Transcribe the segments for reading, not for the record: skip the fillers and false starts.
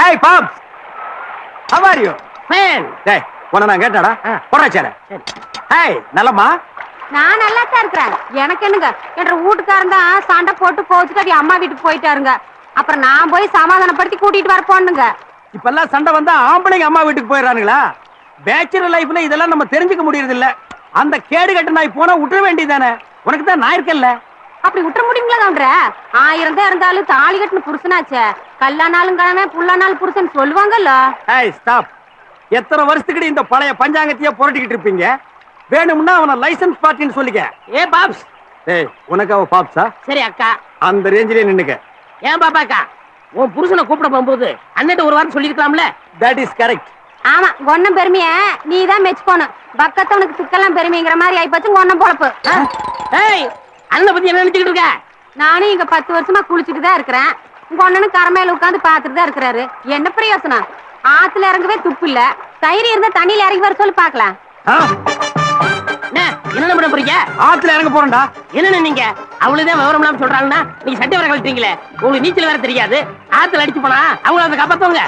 Hey, Pops. How are you? Fine. Hey, உன்னை நான் கேட்டாடா? போறாச்சே. Hey, நல்லம்மா. நான் நல்லா தான் இருக்கிறேன். எனக்கு என்னங்க? என்ற வீட்டுக்காரன் தான் சண்டை போட்டு கோச்சுட்டு அம்மா வீட்டுக்கு போயிட்டாருங்க. அப்புறம் நான் போய் சமாதானப்படுத்தி கூட்டிட்டு வர போனுங்க. இப்பெல்லாம் சண்டை வந்தா ஆம்பளைங்க அம்மா வீட்டுக்கு போயிடறானுங்களா? பேச்சுலர் லைஃப்ல இதெல்லாம் நம்ம தெரிஞ்சுக்க முடியறது இல்ல. அந்த கேடு கட்ட நாய் போனா விட்டுற வேண்டியதானே? உனக்கு தான் நான் இருக்கல்ல. அப்படி விட்டுற முடியுங்களா கவுண்டர? 1000 தான் இருந்தாலும் தாலி கட்டின புருஷனாச்சே. கல்லானாலும் கிழமை புல்லானாலும் புருஷன் சொல்லுவாங்கல்ல. ஏய் ஸ்டாப். எத்தனை வருஷத்துக்கு இந்த பழைய பஞ்சாங்கத்தையே புரட்டிக்கிட்டு இருப்பீங்க? வேணும்னா அவன லைசென்ஸ் பார்ட்டின்னு சொல்லிக்க. ஏ பாப்ஸ். ஏய் உனக்கு அவ பாப்ஸா? சரி அக்கா. அந்த ரேஞ்சிலே நின்னுக்க. ஏன் பாப்பாக்கா? உன் புருஷனை கூப்பிட போகும்போது அண்ணன் ஒரு வாரம் சொல்லிருக்கலாம்ல? That is correct. ஆமா, ஒன்னும் பெருமைய நீ தான் மெச்சுக்கணும். பக்கத்தவனுக்கு சிக்கலாம் பெருமைங்கிற மாதிரி ஆயிப்போச்சு ஒன்னும் பொழப்பு. ஏய் அண்ணனை பத்தி என்ன நினைச்சுக்கிட்டு இருக்க? நானும் இங்க 10 வருஷமா குளிச்சுட்டு தான் இருக்கிறேன். உங்க அண்ணனும் கரமையில உட்காந்து பாத்துட்டு தான் இருக்கிறாரு. என்ன பிரயோசனம்? ஆத்துல இறங்கவே துப்பு இல்ல. தைரியம் இருந்தா தண்ணியில இறங்கி வர சொல்லி பாக்கலாம். என்ன பண்ண போறீங்க? ஆத்துல இறங்க போறேன்டா. என்னன்னு நீங்க அவ்வளவுதான் விவரம் இல்லாம சொல்றாங்கன்னா நீங்க சட்டை வர கழட்டுறீங்களே. உங்களுக்கு நீச்சல் வேற தெரியாது. ஆத்துல அடிச்சு போனா அவங்கள அதை காப்பாத்துவாங்க.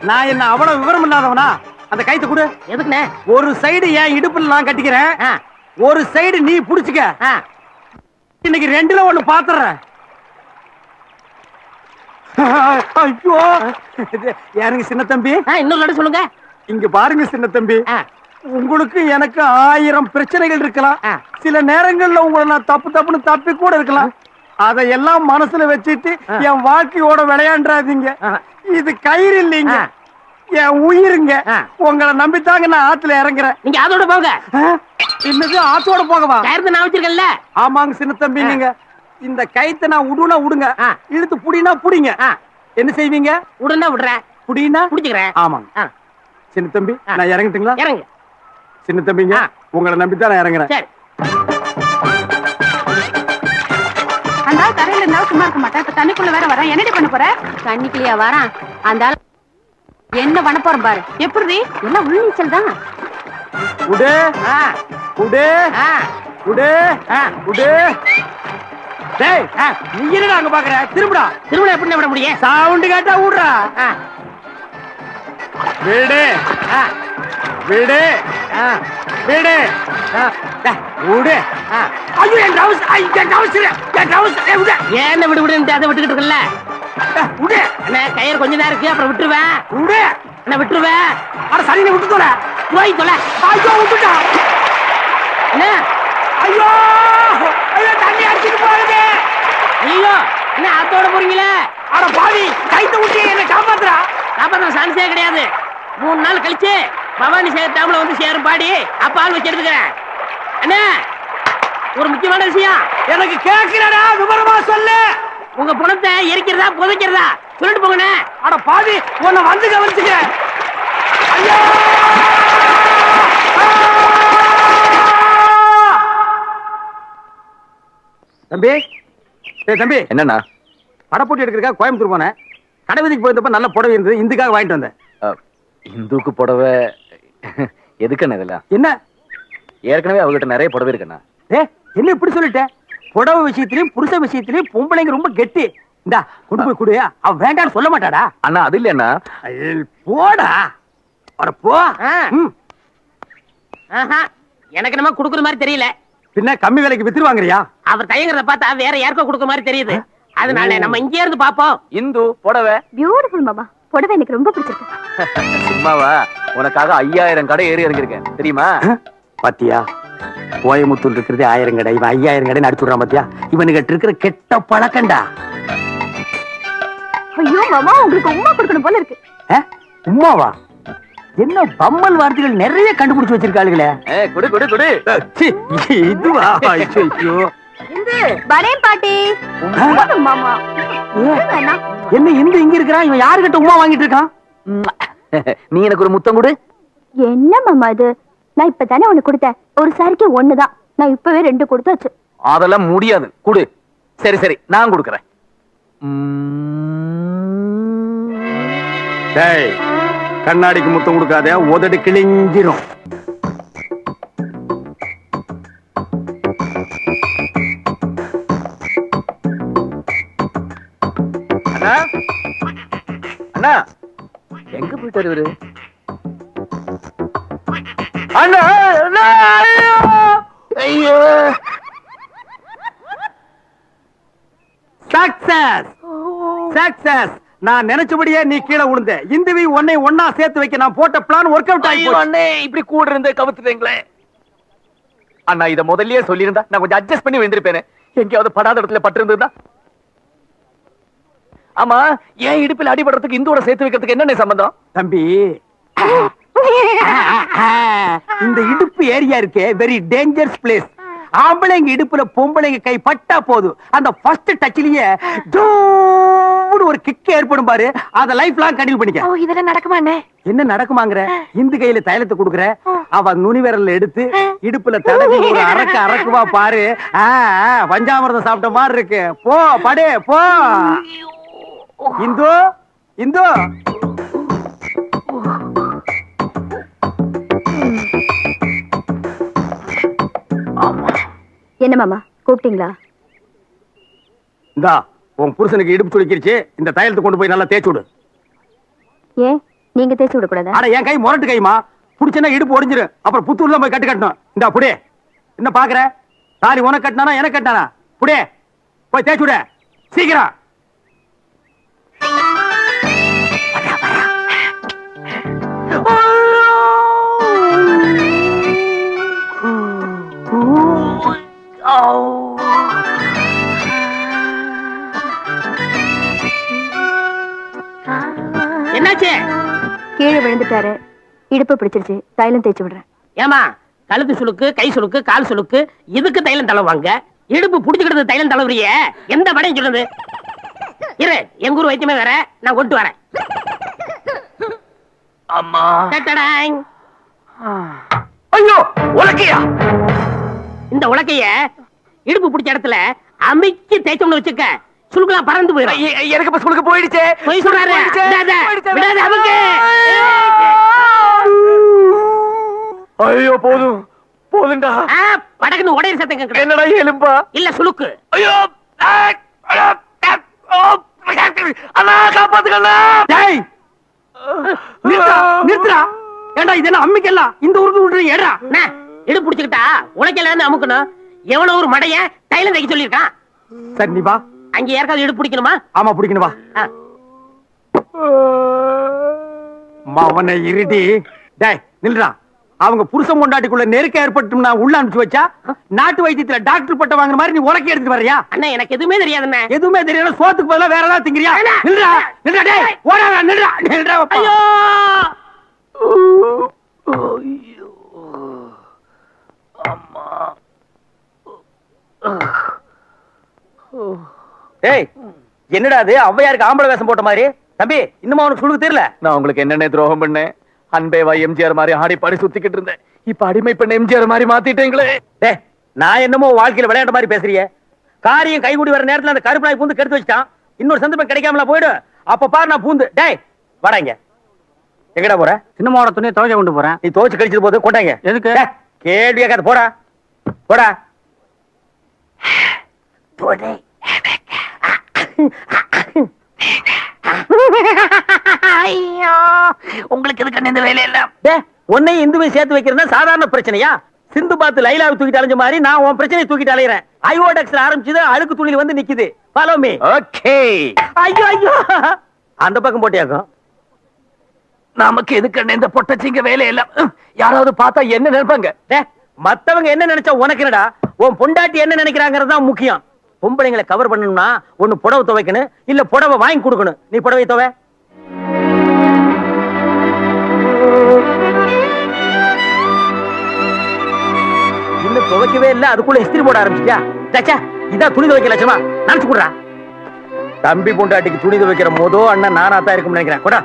நான் என்ன அவ்வளவு விவரம் இல்லாதவனா? அந்த கைத்து கொடு. எதுக்குண்ணே? ஒரு சைடு ஏன் இடுப்புல நான் கட்டிக்கிறேன், ஒரு சைடு நீ புடிச்சுக்க. இன்னைக்கு ரெண்டுல ஒண்ணு பாத்துறேன். ஐயோ யாருங்க சின்ன தம்பி? இன்னொரு சொல்லுங்க. இங்க பாருங்க சின்ன தம்பி, உங்களுக்கு எனக்கு 1000 பிரச்சனைகள் இருக்கலாம். சில நேரங்கள்ல உங்களை நான் தப்புன்னு தப்பி கூட இருக்கலாம். அதையெல்லாம் மனசுல வச்சுட்டு என் வாழ்க்கையோட விளையாண்டாதீங்க. இது கயிறு இல்லைங்க, என் உயிருங்க. உங்களை நம்பித்தாங்க நான் ஆத்துல இறங்குறேன். நீங்க அதோட போங்க. என்னது ஆத்தோட போகவா? கயிறு நான் வச்சிருக்கேன்ல. ஆமாங்க சின்ன தம்பி, நீங்க இந்த கயித்தை நான் உடுனா உடுங்க, இழுத்து புடினா புடிங்க. என்ன செய்வீங்க? உடனே விடுறேன், புடினா புடிச்சுக்கிறேன். ஆமாங்க சின்ன தம்பி, நான் இறங்கட்டுங்களா? இறங்கு சின்ன தம்பிங்க, உங்களை நம்பித்தான் நான் இறங்குறேன். சரி. அந்த ஆள் கரையில இருந்தாலும் சும்மா இருக்க மாட்டேன். இப்ப தண்ணிக்குள்ள வேற வரேன். என்னடி பண்ண போற? தண்ணிக்குள்ளயா வரான்? அந்த ஆள் என்ன பண்ண போற பாரு. எப்படி எல்லாம் உள்நீச்சல் தான். உடே உடே உடே உடே. டேய் நீ என்னடா அங்க பாக்குற? திரும்புடா. திரும்ப எப்படி விட முடியும்? சவுண்ட் கேட்டா விடுறா. வீடு வீடு வீடு விடு. ஐயோ என் டவுஸ், என் டவுஸ், என் டவுஸ். விடு. ஏன் விடு விடுன்னு அதை விட்டுக்கிட்டு இருக்கல? விடு. அண்ணே கயிறு கொஞ்ச நேரம் இருக்கு, அப்புறம் விட்டுருவேன். விடு. என்ன விட்டுருவேன்? அட சரி, நீ விட்டு தொலை. போய் தொலை. ஐயோ விட்டுட்டா. என்ன? ஐயோ ஐயோ தண்ணி அடிச்சிட்டு போகுது. ஐயோ என்ன ஆத்தோட போறீங்களே? அட பாவி, கைத்த விட்டு என்ன காப்பாத்துறா. காப்பாத்த சான்ஸே கிடையாது. 3 நாள் கழிச்சு பவானி சேகர் டாம்ல வந்து சேரும் பாடி அப்ப ஆள் வச்சு எடுத்துக்கிறேன். அண்ணே ஒரு முக்கியமான விஷயம் எனக்கு கேட்கிறடா, விவரமா சொல்லு. உங்க பணத்தை எரிக்கிறதா புதைக்கிறதா சொல்லிட்டு போங்கண்ணே. அட பாவி, உன்னை வந்து கவனிச்சுக்கிறேன். ஐயோ தம்பி. தம்பி என்னண்ணா? படப்போட்டி எடுக்கிறக்கா கோயம்புத்தூர் போனேன். கடை வீதிக்கு போயிருந்தப்ப நல்ல புடவை இருந்தது, இந்துக்காக வாங்கிட்டு வந்தேன். இந்துக்கு புடவை எதுக்குண்ணா இதெல்லாம்? என்ன ஏற்கனவே அவகிட்ட நிறைய புடவை இருக்குண்ணா. என்ன இப்படி சொல்லிட்டேன்? புடவை விஷயத்திலயும் புருஷ விஷயத்திலயும் பொம்பளைங்க ரொம்ப கெட்டி. இந்தா கொண்டு போய் கொடு. அவ வேண்டான்னு சொல்ல மாட்டாடா. அண்ணா அது இல்லண்ணா. போடா. அட போ. எனக்கு நம்ம குடுக்குற மாதிரி தெரியல. பின்ன கம்மி விலைக்கு வித்துருவாங்கறியா? அவர் தயங்குறத பார்த்தா வேற யாருக்கோ கொடுக்குற மாதிரி தெரியுது. அதனால நம்ம இங்கே இருந்து பாப்போம். இந்து புடவை பியூட்டிஃபுல் மாமா. புடவை எனக்கு ரொம்ப பிடிச்சிருக்கு. சும்மாவா? உனக்காக 5000 கடை ஏறி இறங்கிருக்கேன் தெரியுமா? பாத்தியா, கோயமுத்தூர் இருக்கிறது 1000 கடை, இவன் 5000 கடை நடிச்சு விடுறான். பாத்தியா, இவனுக்கு இருக்கிற கெட்ட பழக்கண்டா. ஐயோ மாமா, உங்களுக்கு உமா கொடுக்கணும் போல இருக்கு. உமாவா? என்ன பம்மல் வார்த்தைகள் நிறைய கண்டுபிடிச்சு வச்சிருக்காளுங்களே. குடு குடு குடு. இதுவா? ஐயோ வரேன் பாட்டி. மாமா என்ன இந்த இங்க இருக்கிறான்? இவன் யாருகிட்ட உமா வாங்கிட்டு இருக்கான்? நீ எனக்கு ஒரு முத்தம் கொடு. என்ன மாமா இது? நான் இப்பதானே ஒண்ணு கொடுத்தேன். ஒரு சாரிக்கு 1 தான். நான் இப்பவே 2 கொடுத்தாச்சு. அதெல்லாம் முடியாது. குடு. சரி சரி, நான் கொடுக்கறேன். டேய், கண்ணாடிக்கு முத்தம் கொடுக்காத, உதடு கிழிஞ்சிரும். அண்ணா எங்க போயிட்டாரு இவரு? அண்ணா அண்ணா, ஐயோ! ஐயோ சக்சஸ் சக்சஸ். நான் நினைச்சபடியே நீ கீழே விழுந்த. இந்துவி உன்னை ஒன்னா சேர்த்து வைக்க நான் போட்ட பிளான் ஒர்க் அவுட் ஆகி ஐயோ அண்ணே, இப்படி கூட இருந்து கவுத்துட்டீங்களே அண்ணா. இத முதல்லயே சொல்லியிருந்தா நான் கொஞ்சம் அட்ஜஸ்ட் பண்ணி விழுந்திருப்பேனே. எங்கேயாவது படாத இடத்துல பட்டு இருந்ததுதான். ஆமா, ஏன் இடுப்பில் அடிபடுறதுக்கு இந்தோட சேர்த்து வைக்கிறதுக்கு என்னென்ன சம்பந்தம்? தம்பி, இந்த இடுப்பு ஏரியா இருக்கே வெரி டேஞ்சரஸ் பிளேஸ். ஆம்பளைங்க இடுப்புல பொம்பளைங்க கை பட்டா போதும், அந்த ஃபர்ஸ்ட் டச்லயே ஒரு கிக் ஏற்படும் பாரு. அத லைஃப் லாங் கண்டினியூ பண்ணிக்க. இதெல்லாம் நடக்குமாண்ணே? என்ன நடக்குமாங்கற? இந்து கையில தைலத்தை கொடுக்குற, அவ நுனி விரல்ல எடுத்து இடுப்புல தடவி ஒரு அரக்குவா பாரு. பஞ்சாமிர்தம் சாப்பிட்ட மாதிரி இருக்கு. போ படே போ. இந்து இந்து என்ன மாமா கூப்பிட்டீங்களா? இந்தா உன் புருஷனுக்கு இடுப்பு சுளுக்கிருச்சு. இந்த தைலத்தை கொண்டு போய் நல்லா தேய்ச்சு விடு. ஏன் நீங்க தேய்ச்சி விடக்கூடாதா? அட என் கை முரட்டு கைமா, புடிச்சனா இடுப்பு ஒடிஞ்சிரும். அப்புறம் புத்தூர்ல போய் கட்டணும். இந்தா புடியே. என்ன பாக்குற? தாலி உனக்கு கட்டினானா எனக்கு கட்டினானா? புடியே போய் தேய்ச்சு விடு சீக்கிரம். என்னாச்சு? கீழே விழுந்துட்டாரு, இடுப்பு பிடிச்சிருச்சு, தைலம் தேய்ச்சி விடுறேன். ஏமா, கழுத்து சுளுக்கு, கை சுளுக்கு, கால் சுளுக்கு, இதுக்கு தைலம் தடவாங்க. இடுப்பு புடிச்சுக்கிட்டு தைலம் தடவுறிய எந்த படையும் சொல்லுது? இரு, எங்க ஊர் வைத்தியமே வேற, நான் கொண்டு வரேன். அம்மா, டடடாங். ஐயோ உலக்கையா! இந்த உலக்கைய இடுப்பு பிடிச்ச இடத்துல அமைக்கி தேய்ச்சோம்னு வச்சுக்க, சுளுக்கெல்லாம் பறந்து போயிடும். எனக்கு இப்ப சுளுக்கு போயிடுச்சே. போய் சொல்றாரு. விடாத அவங்க. ஐயோ போதும் போதுண்டா. படக்குன்னு உடைய சத்தம் கேக்குது. என்னடா எலும்பா? இல்ல சுளுக்கு. ஐயோ அண்ணா காப்பாத்துக்கண்ணா. டேய் நிறுத்துடா. ஏண்டா இது என்ன அம்மிக்கெல்லாம் இந்த உருட்டு உருட்டு ஏறா. இடுப்பு பிடிச்சுக்கிட்டா உலக்கையில இருந்து அமுக்கணும். எவனோ ஒரு மடைய தைலம் தைக்க சொல்லியிருக்கான். சரி நீ வா. அங்க யாருக்காவது இடுப்பு பிடிக்கணுமா? ஆமா பிடிக்கணும் வா. அவனை இருடி. டேய் நில்றா. அவங்க புருஷன் கொண்டாட்டிக்குள்ள நெருக்க ஏற்பட்டும்னா உள்ள அனுப்பிச்சு வச்சா நாட்டு வைத்தியத்துல டாக்டர் பட்ட வாங்குற மாதிரி நீ உலக்கி எடுத்துட்டு வர்றியா? அண்ணா எனக்கு எதுவுமே தெரியாதுண்ணே. எதுவுமே தெரியல. சோத்துக்கு பதிலா வேற ஏதாவது திங்கிறியா? நில்றா நில்றா. டேய் ஓடாத நில்றா நில்றா. ஐயோ அம்மா. டேய் என்னடா அது ஔவையாருக்கு ஆம்பளை வேஷம் போட்ட மாதிரி? தம்பி இன்னும் அவனுக்கு சுளுக்கு தெரியல. நான் உங்களுக்கு என்னென்ன துரோகம் பண்ணேன்? அன்பேவா எம்ஜிஆர் மாதிரி ஆடி பாடி சுத்திக்கிட்டு இருந்தேன். இப்ப அடிமை பண்ண எம்ஜிஆர் மாதிரி மாத்திட்டீங்களே. டேய் நான் என்னமோ வாழ்க்கையில விளையாட்ட மாதிரி பேசுறியே. காரியம் கைகூடி வர நேரத்துல அந்த கருப்பு நாய் பூந்து கெடுத்து வச்சிட்டான். இன்னொரு சந்தர்ப்பம் கிடைக்காமல போயிடு. அப்ப பாரு நான் பூந்து. டேய் வாடா இங்க. எங்கடா போற? சின்னமாவோட துணியை துவைக்க கொண்டு போறேன். நீ துவைச்சு கழிச்சது போது கொண்டாங்க. எதுக்கு? கேள்வி கேட்காத போடா போடா. போடே. ஐயோ உங்களுக்கு எதுக்கு இந்த வேலை எல்லாம்? உன்னையும் இந்துவை சேர்த்து வைக்கிறதா சாதாரண பிரச்சனையா? சிந்து பாத்து லைலாவை தூக்கிட்டு அலைஞ்ச மாதிரி நான் உன் பிரச்சனையை தூக்கிட்டு அலையறேன். ஐஓடெக்ஸ்ல ஆரம்பிச்சது அழுக்கு துணியில வந்து நிக்குது. Follow me. ஓகே. ஐயோ ஐயோ அந்த பக்கம் போட்டியாக்கும். நமக்கு எதுக்கு இந்த பொட்டச்சிங்க வேலை எல்லாம்? யாராவது பார்த்தா என்ன நினைப்பாங்க? மத்தவங்க என்ன நினைச்சா உனக்கு என்னடா? உன் பொண்டாட்டி என்ன நினைக்கிறாங்கிறது தான் முக்கியம். பொம்பளைங்களை கவர் பண்ணணும்னா ஒண்ணு புடவை துவைக்கணும், இல்ல புடவை வாங்கி கொடுக்கணும். நீ புடவை துவை. இன்னும் துவைக்கவே இல்ல, அதுக்குள்ள இஸ்திரி போட ஆரம்பிச்சியா? இதான் துணி துவைக்க லட்சமா? நினைச்சு கொடுறா. தம்பி பொண்டாட்டிக்கு துணி துவைக்கிற மோதோ அண்ணன் நானா தான் இருக்கும்னு நினைக்கிறேன். கூட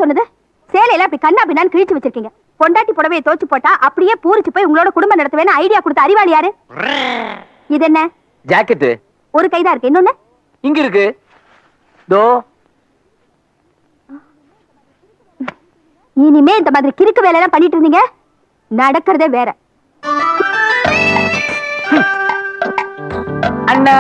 சொன்னது? சேலையில அப்படி கண்ணா பின்னான்னு கிழிச்சு வச்சிருக்கீங்க. பொண்டாட்டி புடவையை தோச்சு போட்டா அப்படியே பூரிச்சு போய் உங்களோட குடும்பம் நடத்துவேன்னு ஐடியா கொடுத்த அறிவாளி யாரு? இது என்ன? ஜாக்கெட் ஒரு கைதான் இருக்கு, இன்னொன்னு இங்க இருக்கு. தோ இனிமே இந்த மாதிரி கிறுக்கு வேலையெல்லாம் பண்ணிட்டு இருந்தீங்க, நடக்கிறதே வேற. அண்ணா